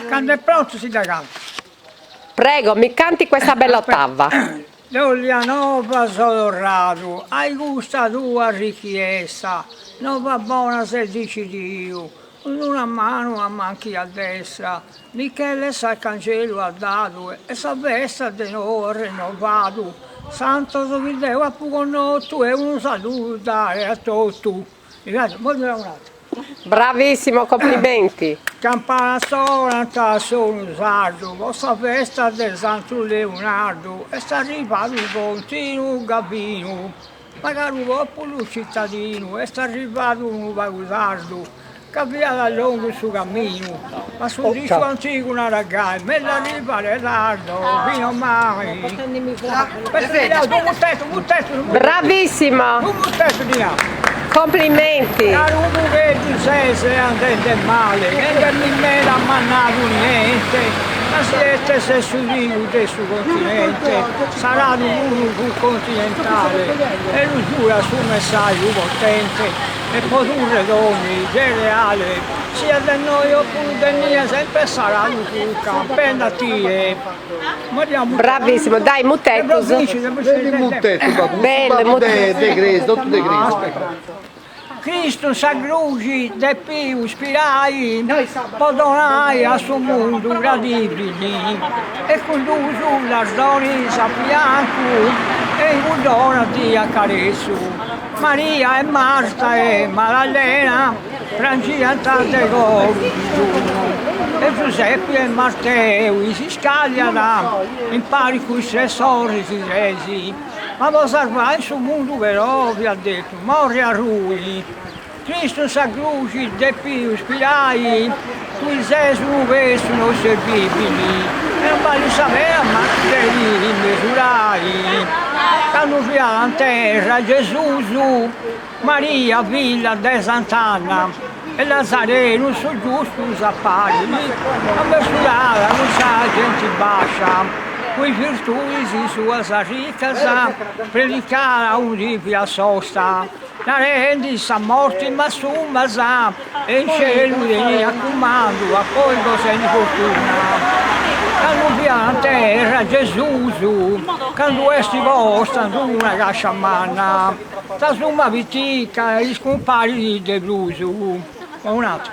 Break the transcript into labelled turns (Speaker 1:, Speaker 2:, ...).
Speaker 1: Quando è pronto si dà canto.
Speaker 2: Prego, mi canti questa bella ottava.
Speaker 1: Giulianova Sodorrato, hai gusta tua richiesta, non va buona se dici Dio, con una mano a manchi a destra, Michele sa cancello ha dato e sa vesta di nuovo rinnovato, santo Dovideo a Pugonotto e un saluto dare a tutti. Ragazzi, molto un attimo.
Speaker 2: Bravissimo, complimenti.
Speaker 1: Campana sonata sono sardo, vostra festa del Santo Leonardo, e sta arrivato un continuo gabino, magari un po' più cittadino, e sta arrivato un vagutardo, che via da lungo sul cammino, ma sul disco antico una ragazza, me la arriva ritardo, fino mai. Un tetto,
Speaker 2: Bravissimo,
Speaker 1: un tetto di là.
Speaker 2: complimenti.
Speaker 1: Caro che tu sei se andate male, che mi ha mannato niente, ma siete se su vivo sul continente, sarà un continentale, e lui giura sul messaggio potente, e produrre doni, cereale, sia da noi oppure da mia, sempre sarà un cucca, pendati.
Speaker 2: Bravissimo, dai, mutetto. Belle, mutetto.
Speaker 1: Cristo s'aggrugi de più spirai, perdonai a suo mondo gradibili, e conduso la storia a fianco, e in donna ti accarezzo. Maria e Marta e Maddalena, Francia tante cose, e Giuseppe e Matteo si scagliano, impari con i stessori si resi. Ma cosa fai sul mondo però, vi ha detto, morri a lui. Cristo s'aggrugi de più spirai, tu sei su questo non servibili, e non voglio sapere ma devi misurai. Quando via a terra Gesù, Maria figlia de Sant'Anna, e Nazareno su giusto zappari, a mesurare non sa gente bascia. Quei virtuosi sua ricasa, predicare a un rivia sosta, la rendi sa morti ma su sa, e in cielo vieni a comando, a poi cose di fortuna. Quando via a terra Gesù, quando esti vostra, una gascia manna, sta su una vitica e scompari di blusu. Un attimo.